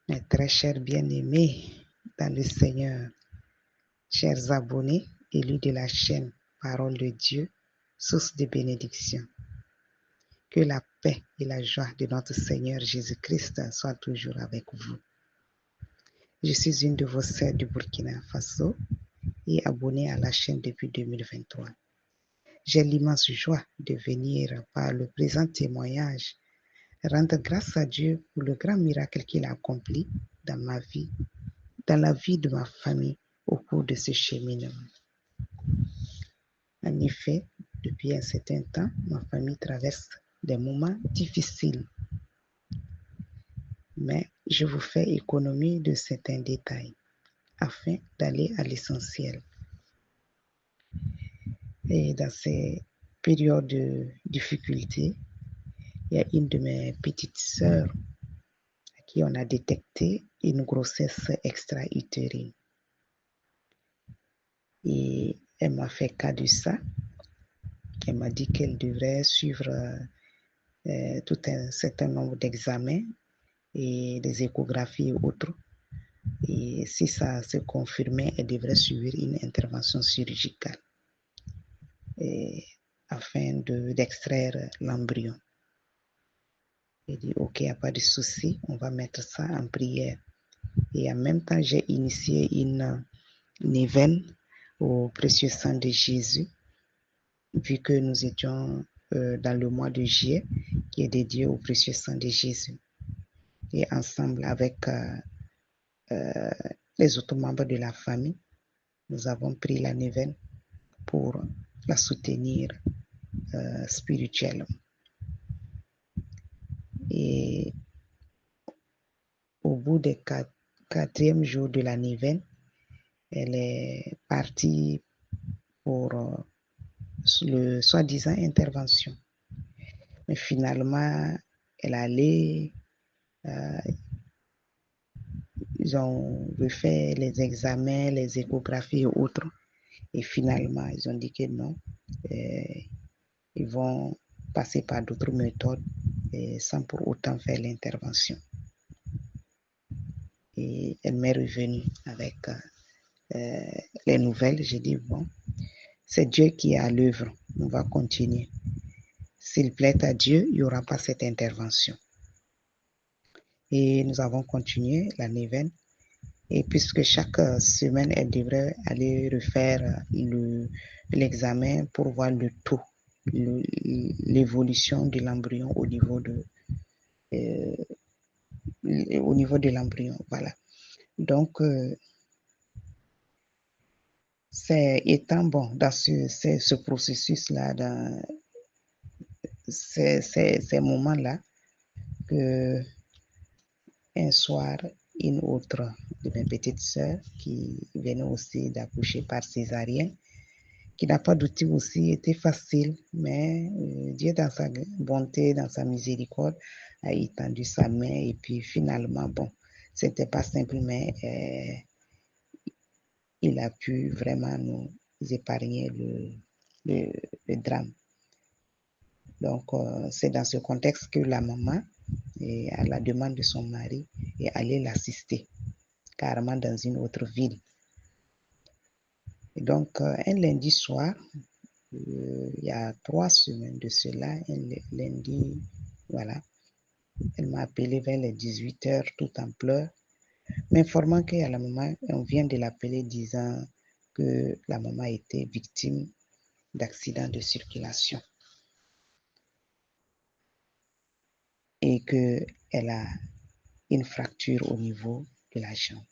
Mes très chers bien-aimés dans le Seigneur, chers abonnés, élus de la chaîne Parole de Dieu, source de bénédiction. Que la paix et la joie de notre Seigneur Jésus-Christ soient toujours avec vous. Je suis une de vos sœurs du Burkina Faso et abonnée à la chaîne depuis 2023. J'ai l'immense joie de venir par le présent témoignage rendre grâce à Dieu pour le grand miracle qu'il a accompli dans ma vie, dans la vie de ma famille au cours de ce cheminement. En effet, depuis un certain temps, ma famille traverse des moments difficiles. Mais je vous fais économie de certains détails afin d'aller à l'essentiel. Et dans ces périodes de difficulté, il y a une de mes petites sœurs à qui on a détecté une grossesse extra-utérine. Et elle m'a fait cas de ça. Elle m'a dit qu'elle devrait suivre tout un certain nombre d'examens et des échographies et autres. Et si ça se confirmait, elle devrait suivre une intervention chirurgicale afin d'extraire l'embryon. Elle dit, ok, il n'y a pas de souci, on va mettre ça en prière. Et en même temps, j'ai initié une neuvaine au précieux sang de Jésus, vu que nous étions dans le mois de juillet, qui est dédié au précieux sang de Jésus. Et ensemble avec les autres membres de la famille, nous avons pris la neuvaine pour la soutenir spirituellement. Et au bout des quatrième jour de la neuvaine, elle est partie pour le soi-disant intervention. Mais finalement, elle allait, ils ont refait les examens, les échographies et autres. Et finalement, ils ont dit que non, ils vont passer par d'autres méthodes sans pour autant faire l'intervention. Et elle m'est revenue avec les nouvelles. J'ai dit, bon, c'est Dieu qui est à l'œuvre, on va continuer. S'il plaît à Dieu, il n'y aura pas cette intervention. Et nous avons continué la neuvaine. Et puisque chaque semaine, elle devrait aller refaire l'examen pour voir le taux, l'évolution de l'embryon au niveau de l'embryon. Voilà. Donc, c'est étant bon dans ce processus-là, dans ces moments-là, que un soir, une autre de mes petites sœurs qui venait aussi d'accoucher par césarienne, qui n'a pas douté aussi été facile, mais Dieu dans sa bonté, dans sa miséricorde, a étendu sa main et puis finalement, bon, c'était pas simple, mais il a pu vraiment nous épargner le drame. Donc, c'est dans ce contexte que la maman, à la demande de son mari, est allée l'assister, carrément dans une autre ville. Et donc, un lundi soir, il y a 3 semaines de cela, un lundi, voilà, elle m'a appelé vers les 18h tout en pleurs, m'informant qu'à la maman, on vient de l'appeler disant que la maman était victime d'accident de circulation et qu'elle a une fracture au niveau de la jambe.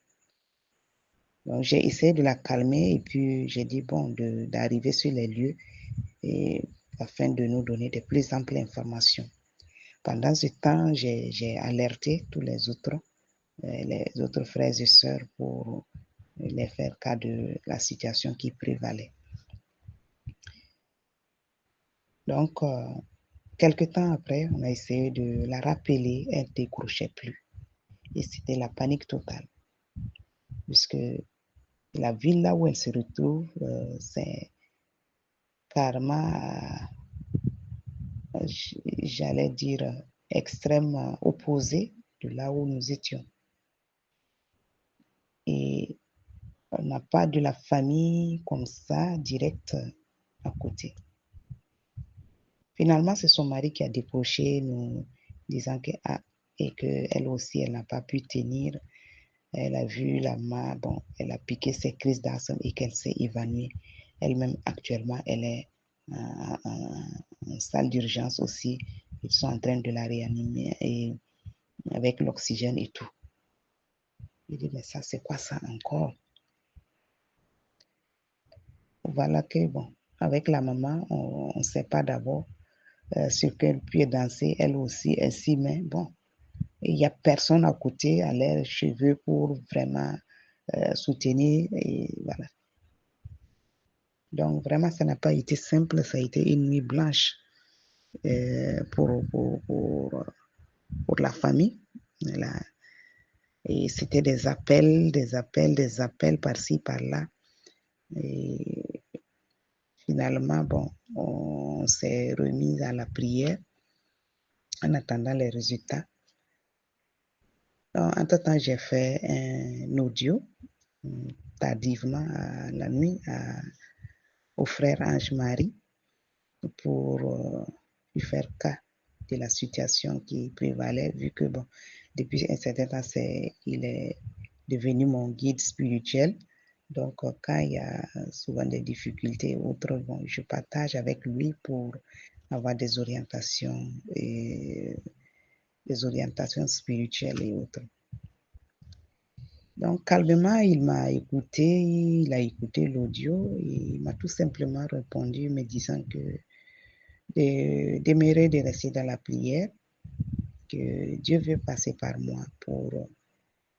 Donc, j'ai essayé de la calmer et puis j'ai dit, bon, d'arriver sur les lieux afin de nous donner de plus amples informations. Pendant ce temps, j'ai alerté tous les autres frères et sœurs pour les faire cas de la situation qui prévalait. Donc, quelque temps après, on a essayé de la rappeler, elle ne décrochait plus. Et c'était la panique totale. Puisque la ville là où elle se retrouve, c'est carrément, j'allais dire, extrêmement opposé de là où nous étions. et on n'a pas de la famille comme ça, directe, à côté. Finalement, c'est son mari qui a décroché, nous disant qu'elle aussi, elle n'a pas pu tenir. Elle a vu la main, bon, elle a piqué ses crises d'asthme et qu'elle s'est évanouie. Elle-même, actuellement, elle est en salle d'urgence aussi. Ils sont en train de la réanimer et avec l'oxygène et tout. Il dit, mais ça, c'est quoi ça encore? Voilà que, bon, avec la maman, on ne sait pas d'abord sur quel pied danser. Elle aussi, elle s'y met. Bon, il n'y a personne à côté à l'air cheveux pour vraiment soutenir. Et voilà. Donc, vraiment, ça n'a pas été simple. Ça a été une nuit blanche pour la famille. Et c'était des appels par-ci, par-là. Et finalement, bon, on s'est remis à la prière en attendant les résultats. Entre-temps, j'ai fait un audio tardivement à la nuit au frère Ange-Marie pour lui faire cas de la situation qui prévalait, vu que, bon, depuis un certain temps, il est devenu mon guide spirituel. Donc, quand il y a souvent des difficultés ou autres, bon, je partage avec lui pour avoir des orientations spirituelles et autres. Donc, calmement, il a écouté l'audio et il m'a tout simplement répondu me disant que d'aimer de rester dans la prière, que Dieu veut passer par moi pour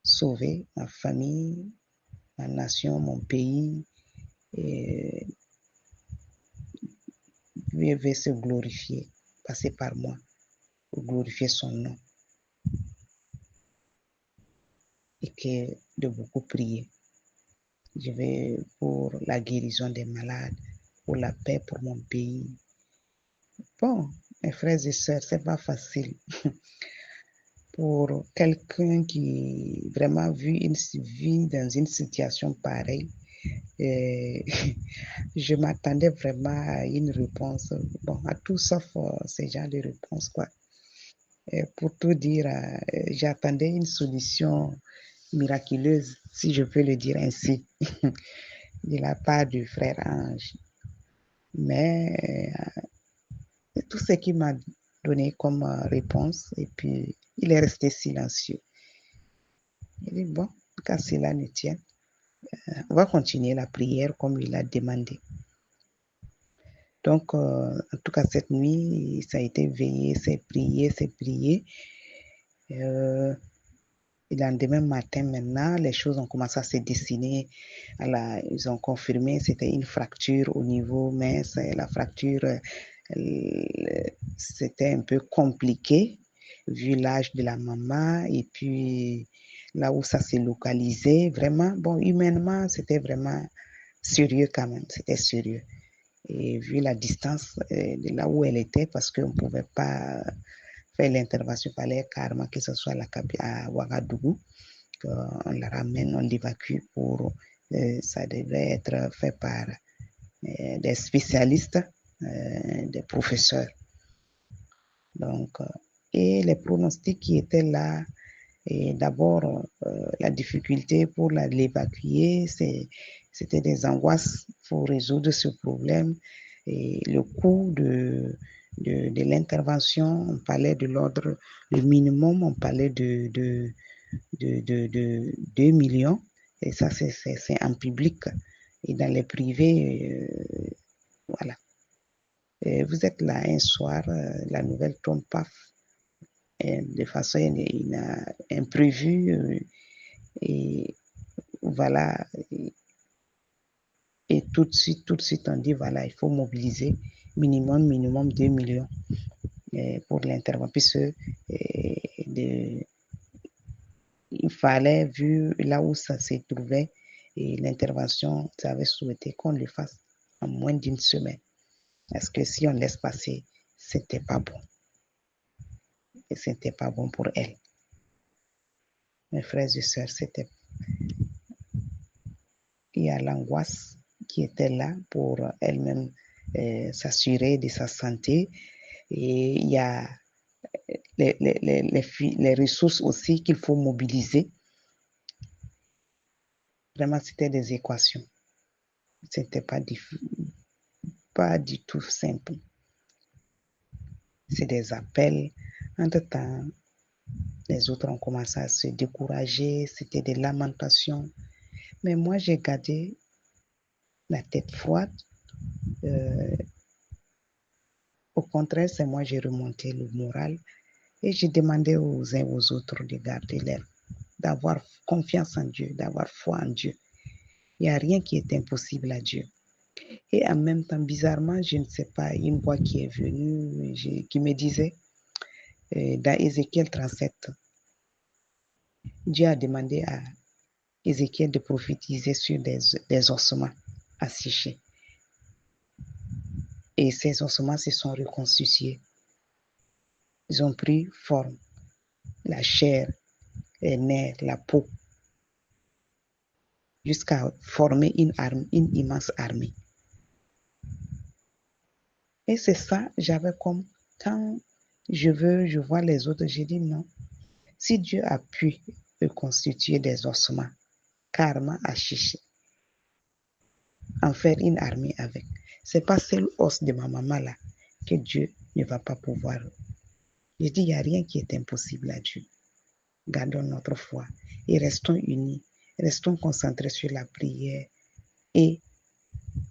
sauver ma famille, ma nation, mon pays, et Dieu veut se glorifier, passer par moi pour glorifier son nom. Et que de beaucoup prier. Je vais pour la guérison des malades, pour la paix pour mon pays. Bon, mes frères et sœurs, c'est pas facile. Pour quelqu'un qui vraiment vit dans une situation pareille, je m'attendais vraiment à une réponse, bon, à tout sauf ce genre de réponse, quoi. Et pour tout dire, j'attendais une solution miraculeuse, si je peux le dire ainsi, de la part du frère Ange. Mais tout ce qu'il m'a donné comme réponse, et puis il est resté silencieux. Il dit, bon, quand cela ne tient, on va continuer la prière comme il a demandé. Donc, en tout cas, cette nuit, ça a été veillé, c'est prié. Le lendemain matin, maintenant, les choses ont commencé à se dessiner. Ils ont confirmé c'était une fracture au niveau mince. La fracture, c'était un peu compliqué vu l'âge de la maman et puis là où ça s'est localisé. Vraiment, bon, humainement, c'était vraiment sérieux quand même. C'était sérieux. Et vu la distance de là où elle était, parce qu'on ne pouvait pas faire l'intervention, il fallait carrément que ce soit à Ouagadougou, qu'on la ramène, on l'évacue pour, ça devait être fait par des spécialistes, des professeurs. Donc, et les pronostics qui étaient là, et d'abord, la difficulté pour l'évacuer, c'était des angoisses pour résoudre ce problème. Et le coût de l'intervention, on parlait de l'ordre, le minimum, on parlait de 2 millions. Et ça, c'est en public. Et dans les privés, voilà. Et vous êtes là un soir, la nouvelle tombe paf, de façon imprévue. Et voilà. Et tout de suite, on dit, voilà, il faut mobiliser minimum 2 millions pour l'intervention, puisque il fallait, vu là où ça se trouvait, et l'intervention, ça avait souhaité qu'on le fasse en moins d'une semaine. Parce que si on laisse passer, c'était pas bon. Et c'était pas bon pour elle. Mes frères et sœurs, c'était y a l'angoisse qui était là pour elle-même s'assurer de sa santé. Et il y a les ressources aussi qu'il faut mobiliser. Vraiment, c'était des équations. C'était pas du tout simple. C'est des appels. Entre-temps, les autres ont commencé à se décourager. C'était des lamentations. Mais moi, j'ai gardé la tête froide. Au contraire, c'est moi j'ai remonté le moral et j'ai demandé aux uns aux autres de garder l'air, d'avoir confiance en Dieu, d'avoir foi en Dieu. Il n'y a rien qui est impossible à Dieu. Et en même temps, bizarrement, je ne sais pas, une voix qui est venue, qui me disait, dans Ézéchiel 37, Dieu a demandé à Ézéchiel de prophétiser sur des ossements asséchés. Et ces ossements se sont reconstitués. Ils ont pris forme, la chair, les nerfs, la peau, jusqu'à former une immense armée. Et c'est ça, j'avais comme, quand je vois les autres, j'ai dit non. Si Dieu a pu reconstituer des ossements, carrément asséchés, en faire une armée avec, c'est pas seul os de ma maman là que Dieu ne va pas pouvoir. Je dis, il n'y a rien qui est impossible à Dieu. Gardons notre foi et restons unis, restons concentrés sur la prière et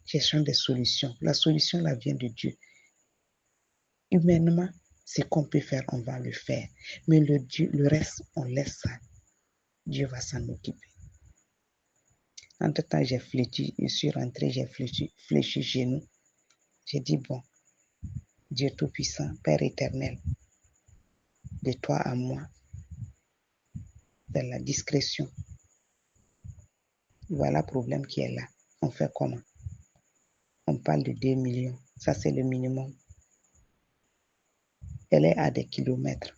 cherchons des solutions. La solution, là, vient de Dieu. Humainement, ce qu'on peut faire, on va le faire. Mais le reste, on laisse ça. Dieu va s'en occuper. Entre-temps, j'ai fléchi, je suis rentré, j'ai fléchi chez nous. J'ai dit, bon, Dieu Tout-Puissant, Père éternel, de toi à moi, dans la discrétion. Voilà le problème qui est là. On fait comment? On parle de 2 millions. Ça, c'est le minimum. Elle est à des kilomètres.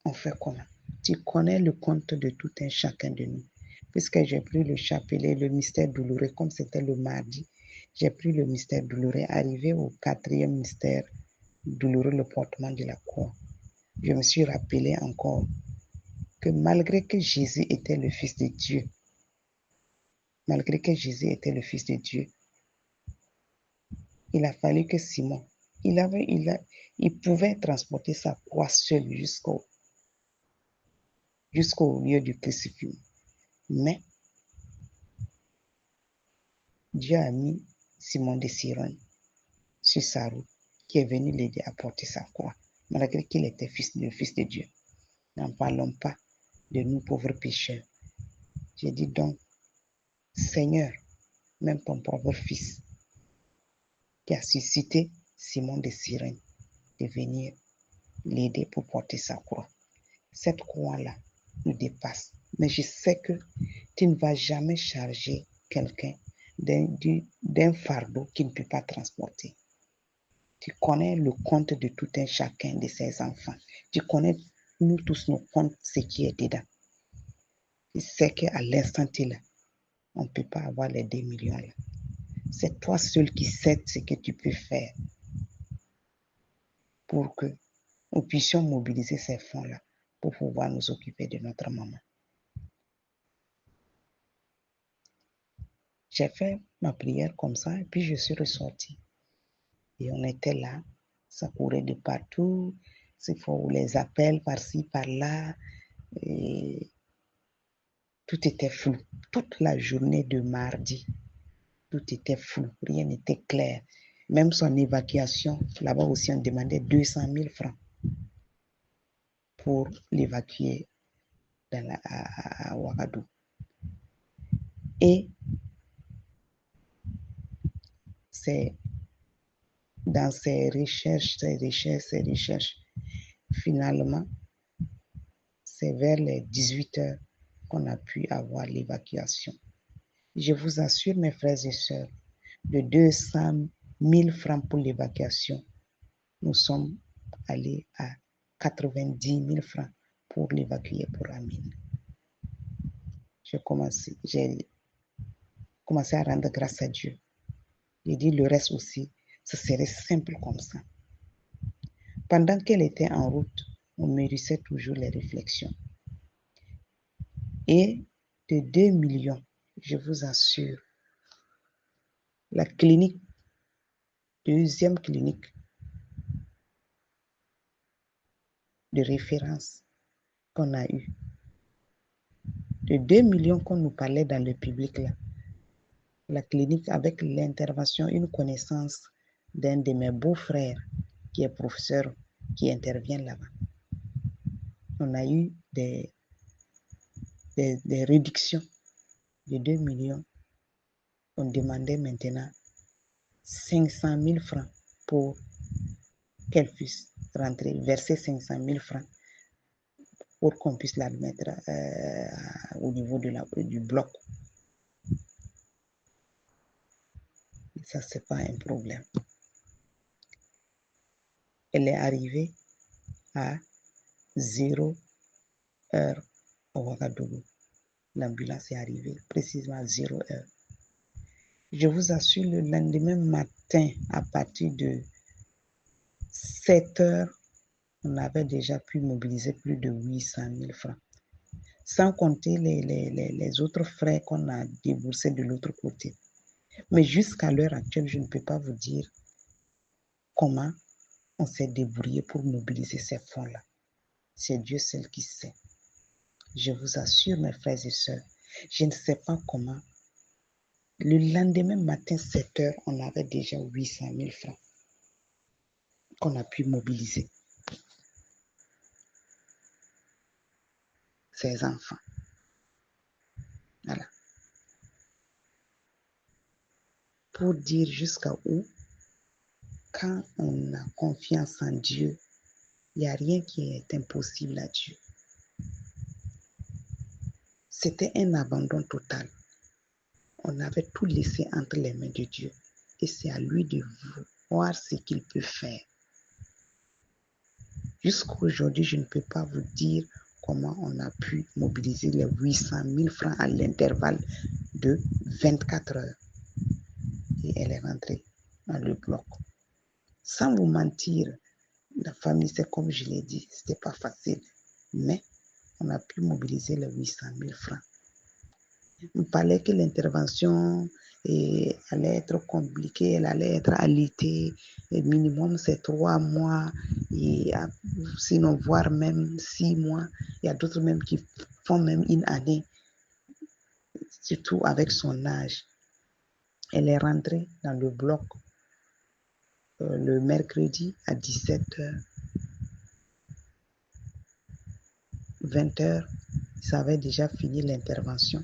On fait comment? Tu connais le compte de tout un chacun de nous. Puisque j'ai pris le chapelet, le mystère douloureux, comme c'était le mardi, j'ai pris le mystère douloureux. Arrivé au 4e mystère douloureux, le portement de la croix, je me suis rappelé encore que malgré que Jésus était le Fils de Dieu, il a fallu que Simon, il pouvait transporter sa croix seul jusqu'au lieu du crucifixion. Mais Dieu a mis Simon de Cyrène sur sa route, qui est venu l'aider à porter sa croix, malgré qu'il était le Fils de Dieu. N'en parlons pas de nous pauvres pécheurs. J'ai dit donc, Seigneur, même ton propre Fils, qui a suscité Simon de Cyrène de venir l'aider pour porter sa croix. Cette croix-là nous dépasse. Mais je sais que tu ne vas jamais charger quelqu'un d'un fardeau qu'il ne peut pas transporter. Tu connais le compte de tout un chacun de ses enfants. Tu connais nous tous nos comptes, ce qui est dedans. Tu sais qu'à l'instant là, on ne peut pas avoir les 2 millions là. C'est toi seul qui sais ce que tu peux faire pour que nous puissions mobiliser ces fonds-là pour pouvoir nous occuper de notre maman. J'ai fait ma prière comme ça et puis je suis ressortie. Et on était là, ça courait de partout, il faut les appels par-ci, par-là. Et tout était flou. Toute la journée de mardi, tout était flou, rien n'était clair. Même son évacuation, là-bas aussi, on demandait 200 000 francs pour l'évacuer à Ouagadougou. Et c'est dans ces recherches, finalement, c'est vers les 18 heures qu'on a pu avoir l'évacuation. Je vous assure, mes frères et sœurs, de 200 000 francs pour l'évacuation, nous sommes allés à 90 000 francs pour l'évacuer pour Amine. j'ai commencé à rendre grâce à Dieu. J'ai dit le reste aussi, ce serait simple comme ça. Pendant qu'elle était en route, on mûrissait toujours les réflexions. Et de 2 millions, je vous assure, la clinique, deuxième clinique de référence qu'on a eue, de 2 millions qu'on nous parlait dans le public là, la clinique avec l'intervention, une connaissance d'un de mes beaux-frères qui est professeur, qui intervient là-bas. On a eu des réductions de 2 millions. On demandait maintenant 500 000 francs pour qu'elle puisse rentrer, verser 500 000 francs pour qu'on puisse l'admettre au niveau du bloc. Ça, c'est pas un problème. Elle est arrivée à 0 heure au Ouagadougou. L'ambulance est arrivée précisément à 0 heure. Je vous assure, le lendemain matin, à partir de 7 heures, on avait déjà pu mobiliser plus de 800 000 francs. Sans compter les autres frais qu'on a déboursés de l'autre côté. Mais jusqu'à l'heure actuelle, je ne peux pas vous dire comment on s'est débrouillé pour mobiliser ces fonds-là. C'est Dieu seul qui sait. Je vous assure, mes frères et sœurs, je ne sais pas comment. Le lendemain matin, 7 heures, on avait déjà 800 000 francs qu'on a pu mobiliser. Ces enfants. Voilà. Pour dire jusqu'à où, quand on a confiance en Dieu, il n'y a rien qui est impossible à Dieu. C'était un abandon total. On avait tout laissé entre les mains de Dieu. Et c'est à lui de voir ce qu'il peut faire. Jusqu'à aujourd'hui, je ne peux pas vous dire comment on a pu mobiliser les 800 000 francs à l'intervalle de 24 heures. Et elle est rentrée dans le bloc. Sans vous mentir, la famille, c'est comme je l'ai dit, ce n'était pas facile. Mais on a pu mobiliser les 800 000 francs. On parlait que l'intervention allait être compliquée, elle allait être alitée. Le minimum, c'est 3 mois, et sinon, voire même 6 mois. Il y a d'autres même qui font même une année, surtout avec son âge. Elle est rentrée dans le bloc le mercredi à 17h. 20h, ça avait déjà fini l'intervention.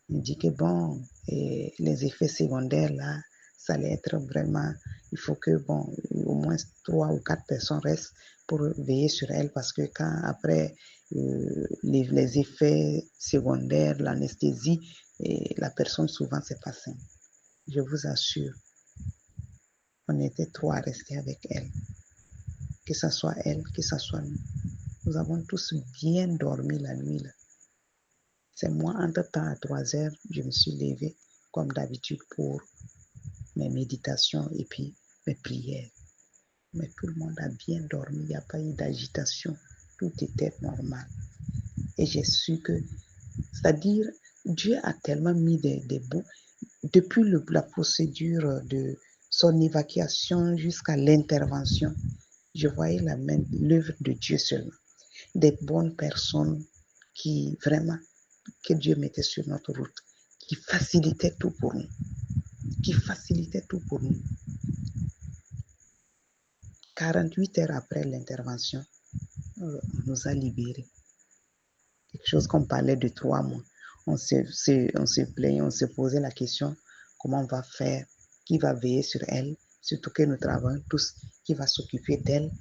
Il dit que bon, et les effets secondaires là, ça allait être vraiment, il faut que bon, au moins 3 ou 4 personnes restent pour veiller sur elle parce que quand après les effets secondaires, l'anesthésie, la personne souvent c'est pas simple. Je vous assure, on était 3 à rester avec elle. Que ce soit elle, que ce soit nous. Nous avons tous bien dormi la nuit là. C'est moi, entre-temps, à 3 heures, je me suis levé comme d'habitude pour mes méditations et puis mes prières. Mais tout le monde a bien dormi, il n'y a pas eu d'agitation, tout était normal. Et j'ai su que, c'est-à-dire, Dieu a tellement mis des bouts, depuis la procédure de son évacuation jusqu'à l'intervention, je voyais l'œuvre de Dieu seulement. Des bonnes personnes qui vraiment, que Dieu mettait sur notre route, qui facilitaient tout pour nous. Qui facilitait tout pour nous. 48 heures après l'intervention, on nous a libérés. Quelque chose qu'on parlait de 3 mois. On se plaignait, on se posait la question, comment on va faire, qui va veiller sur elle, surtout que nous travaillons tous, qui va s'occuper d'elle.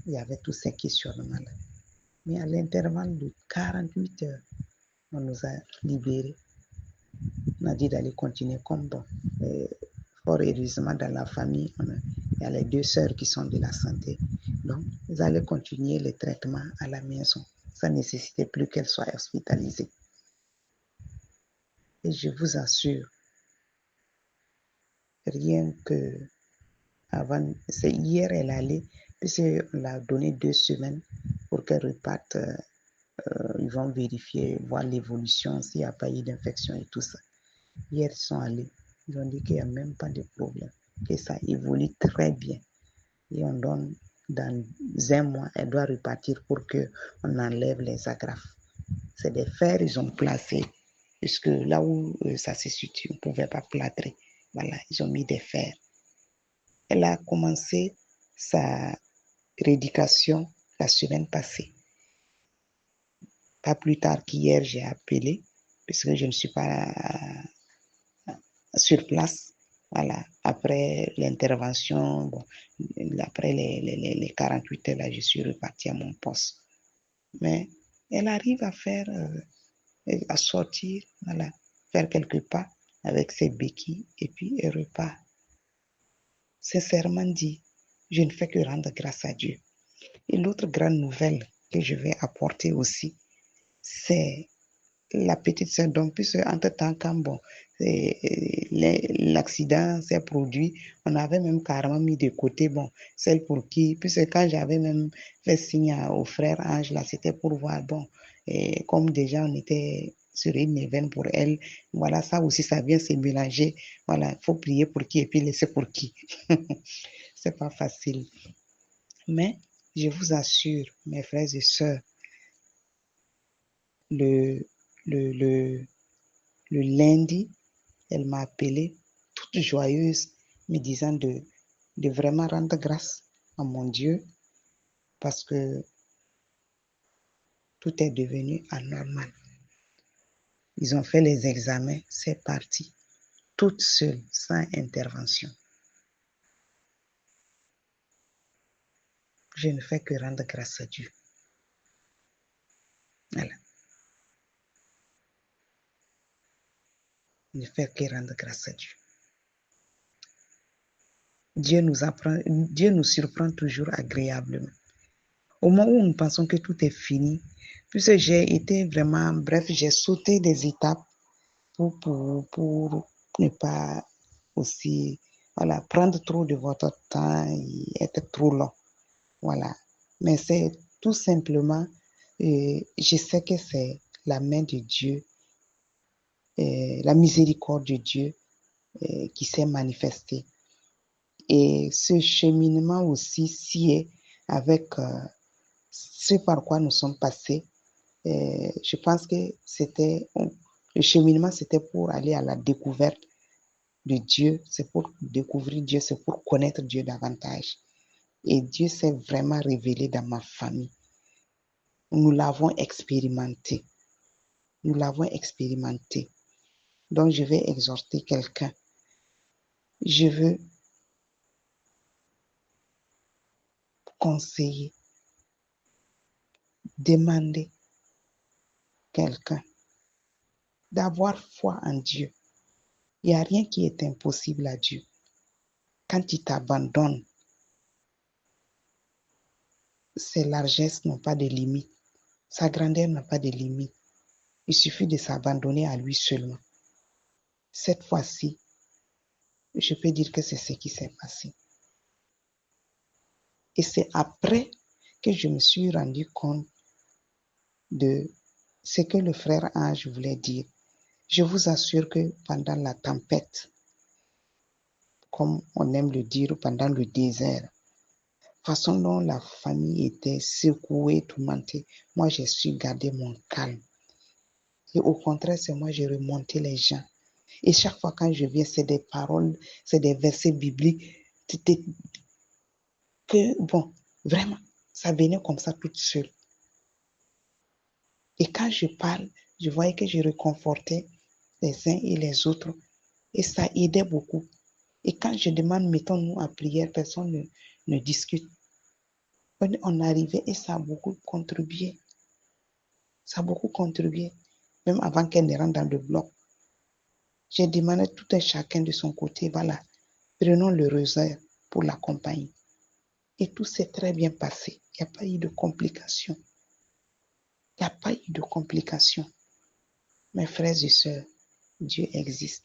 Il y avait tous ces questionnements-là. Mais à l'intervalle de 48 heures, on nous a libérés. On a dit d'aller continuer comme bon. Fort heureusement, dans la famille, il y a les 2 sœurs qui sont de la santé. Donc, ils allaient continuer les traitements à la maison. Ça ne nécessitait plus qu'elles soient hospitalisées. Et je vous assure, rien que avant, c'est hier elle allait, puisqu'on l'a donné 2 semaines pour qu'elle reparte. Ils vont vérifier, voir l'évolution, s'il n'y a pas eu d'infection et tout ça. Hier, ils sont allés. Ils ont dit qu'il n'y a même pas de problème, que ça évolue très bien. Et on donne, dans 1 mois, elle doit repartir pour qu'on enlève les agrafes. C'est des fers, ils ont placé, puisque là où ça se situe, on ne pouvait pas plâtrer. Voilà, ils ont mis des fers. Elle a commencé sa rééducation la semaine passée. Pas plus tard qu'hier, j'ai appelé, puisque je ne suis pas sur place. Voilà, après l'intervention, bon, après les 48 heures, là, je suis reparti à mon poste. Mais elle arrive à faire, à sortir, voilà, faire quelques pas avec ses béquilles et puis elle repart. Sincèrement dit, je ne fais que rendre grâce à Dieu. Et l'autre grande nouvelle que je vais apporter aussi, c'est la petite sœur. Donc, puisque entre-temps, quand bon, l'accident s'est produit, on avait même carrément mis de côté, bon, celle pour qui, puisque quand j'avais même fait signe au frère Ange, là, c'était pour voir, bon, et comme déjà on était sur une éveil pour elle, voilà, ça aussi, ça vient se mélanger. Voilà, il faut prier pour qui et puis laisser pour qui. C'est pas facile. Mais je vous assure, mes frères et sœurs, le, le, le, le lundi, elle m'a appelée toute joyeuse, me disant de vraiment rendre grâce à mon Dieu parce que tout est devenu anormal. Ils ont fait les examens, c'est parti, toute seule, sans intervention. Je ne fais que rendre grâce à Dieu. Voilà. Je ne fais que rendre grâce à Dieu. Dieu nous surprend toujours agréablement. Au moment où nous pensons que tout est fini, puisque j'ai été vraiment, bref, j'ai sauté des étapes pour ne pas aussi, voilà, prendre trop de votre temps et être trop long. Voilà. Mais c'est tout simplement, je sais que c'est la main de Dieu, la miséricorde de Dieu qui s'est manifestée. Et ce cheminement aussi sied avec ce par quoi nous sommes passés. Je pense que le cheminement, c'était pour aller à la découverte de Dieu, c'est pour découvrir Dieu, c'est pour connaître Dieu davantage. Et Dieu s'est vraiment révélé dans ma famille. Nous l'avons expérimenté. Nous l'avons expérimenté. Donc, je vais exhorter quelqu'un. Je veux conseiller, demander quelqu'un d'avoir foi en Dieu. Il n'y a rien qui est impossible à Dieu. Quand tu t'abandonnes, ses largesses n'ont pas de limite. Sa grandeur n'a pas de limite. Il suffit de s'abandonner à lui seulement. Cette fois-ci, je peux dire que c'est ce qui s'est passé. Et c'est après que je me suis rendu compte de ce que le frère Ange voulait dire. Je vous assure que pendant la tempête, comme on aime le dire, pendant le désert, façon dont la famille était secouée, tourmentée, moi j'ai su garder mon calme. Et au contraire, c'est moi j'ai remonté les gens. Et chaque fois quand je viens, c'est des paroles, c'est des versets bibliques que, bon, vraiment, ça venait comme ça toute seule. Et quand je parle, je voyais que je réconfortais les uns et les autres. Et ça aidait beaucoup. Et quand je demande, mettons-nous à prière, personne ne discute. On arrivait et ça a beaucoup contribué. Ça a beaucoup contribué. Même avant qu'elle ne rentre dans le bloc. J'ai demandé tout un chacun de son côté, voilà, prenons le rosaire pour l'accompagner. Et tout s'est très bien passé. Il n'y a pas eu de complications. Il n'y a pas eu de complications. Mes frères et sœurs, Dieu existe.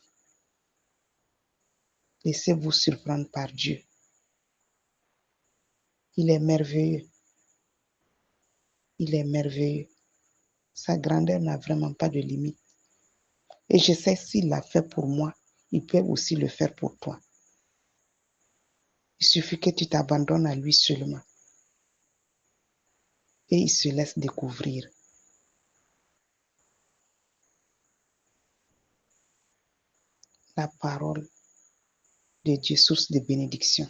Laissez-vous surprendre par Dieu. Il est merveilleux. Il est merveilleux. Sa grandeur n'a vraiment pas de limite. Et je sais s'il l'a fait pour moi, il peut aussi le faire pour toi. Il suffit que tu t'abandonnes à lui seulement. Et il se laisse découvrir. La parole de Dieu, source de bénédiction.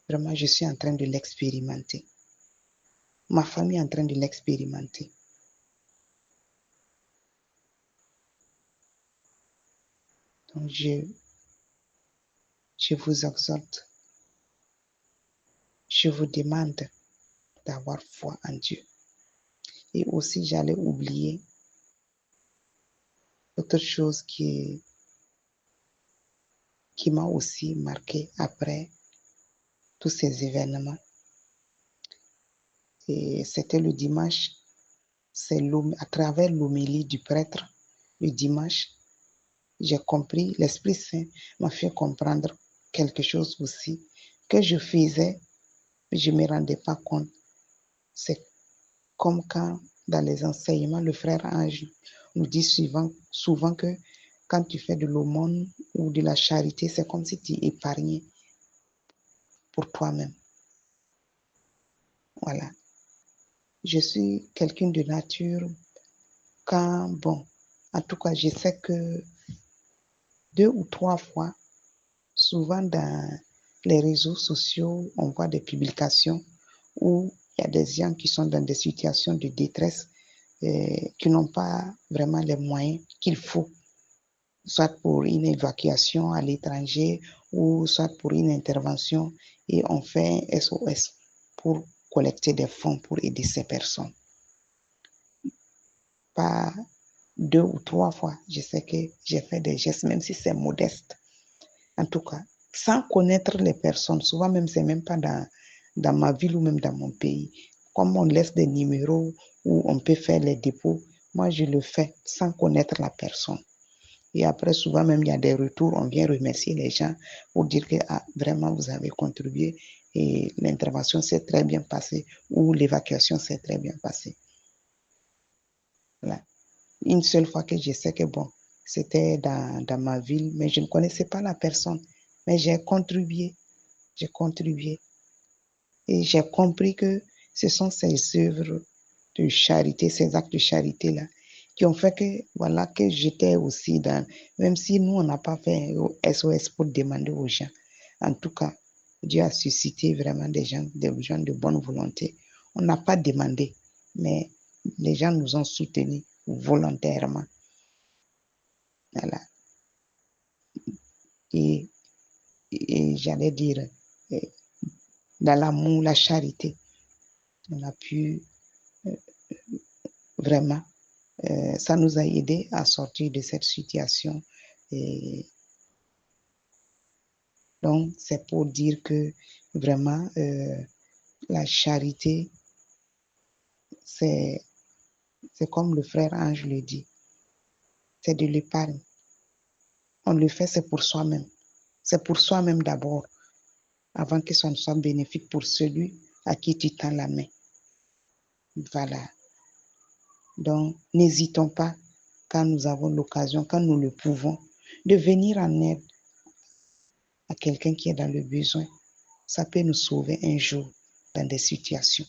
Vraiment, je suis en train de l'expérimenter. Ma famille est en train de l'expérimenter. Donc, je vous exhorte, je vous demande d'avoir foi en Dieu. Et aussi, j'allais oublier autre chose qui m'a aussi marqué après tous ces événements. Et c'était le dimanche, c'est à travers l'homélie du prêtre, le dimanche, j'ai compris, l'Esprit Saint m'a fait comprendre quelque chose aussi que je faisais, mais je ne me rendais pas compte. C'est comme quand dans les enseignements, le frère Ange nous dit souvent que quand tu fais de l'aumône ou de la charité, c'est comme si tu épargnais pour toi-même. Voilà. Je suis quelqu'un de nature en tout cas, je sais que 2 ou 3 fois, souvent dans les réseaux sociaux, on voit des publications où il y a des gens qui sont dans des situations de détresse, qui n'ont pas vraiment les moyens qu'il faut, soit pour une évacuation à l'étranger ou soit pour une intervention, et on fait un SOS pour collecter des fonds pour aider ces personnes. Pas 2 ou 3 fois, je sais que j'ai fait des gestes, même si c'est modeste. En tout cas, sans connaître les personnes, souvent même, c'est même pas dans ma ville ou même dans mon pays. Comme on laisse des numéros où on peut faire les dépôts, moi, je le fais sans connaître la personne. Et après, souvent même, il y a des retours, on vient remercier les gens pour dire que vraiment, vous avez contribué et l'intervention s'est très bien passée ou l'évacuation s'est très bien passée. Voilà. Une seule fois que je sais que c'était dans ma ville, mais je ne connaissais pas la personne, mais j'ai contribué. Et j'ai compris que ce sont ces œuvres de charité, ces actes de charité-là, qui ont fait que j'étais aussi même si nous, on n'a pas fait un SOS pour demander aux gens. En tout cas, Dieu a suscité vraiment des gens de bonne volonté. On n'a pas demandé, mais les gens nous ont soutenus volontairement. Voilà. Et j'allais dire, dans l'amour, la charité, on a pu vraiment, ça nous a aidé à sortir de cette situation. Et donc, c'est pour dire que vraiment, la charité, c'est comme le frère Ange le dit, c'est de l'épargne. On le fait, c'est pour soi-même. C'est pour soi-même d'abord, avant que ça ne soit bénéfique pour celui à qui tu tends la main. Voilà. Donc, n'hésitons pas, quand nous avons l'occasion, quand nous le pouvons, de venir en aide à quelqu'un qui est dans le besoin. Ça peut nous sauver un jour dans des situations.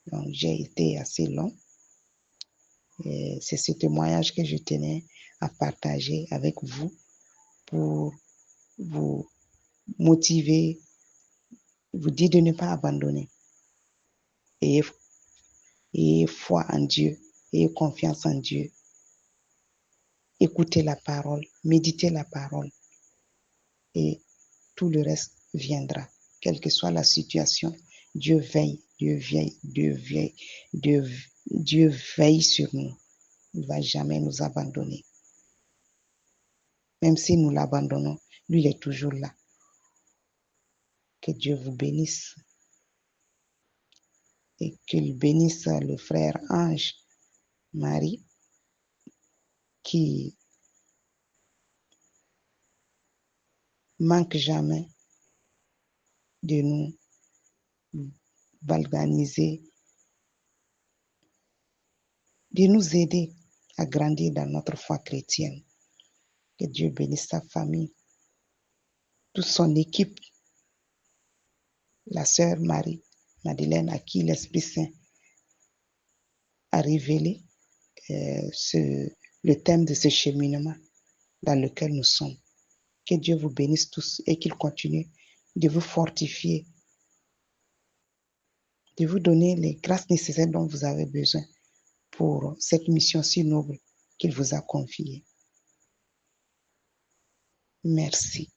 Donc, j'ai été assez long. C'est ce témoignage que je tenais à partager avec vous pour vous motiver, vous dire de ne pas abandonner. Ayez foi en Dieu, ayez confiance en Dieu. Écoutez la parole, méditez la parole et tout le reste viendra. Quelle que soit la situation, Dieu veille, Dieu veille, Dieu veille, Dieu veille sur nous. Il ne va jamais nous abandonner. Même si nous l'abandonnons, lui, il est toujours là. Que Dieu vous bénisse et qu'il bénisse le frère Ange, Marie, qui manque jamais de nous galvaniser, de nous aider à grandir dans notre foi chrétienne. Que Dieu bénisse sa famille, toute son équipe, la sœur Marie-Madeleine, à qui l'Esprit Saint a révélé le thème de ce cheminement dans lequel nous sommes. Que Dieu vous bénisse tous et qu'il continue de vous fortifier, de vous donner les grâces nécessaires dont vous avez besoin pour cette mission si noble qu'il vous a confiée. Merci.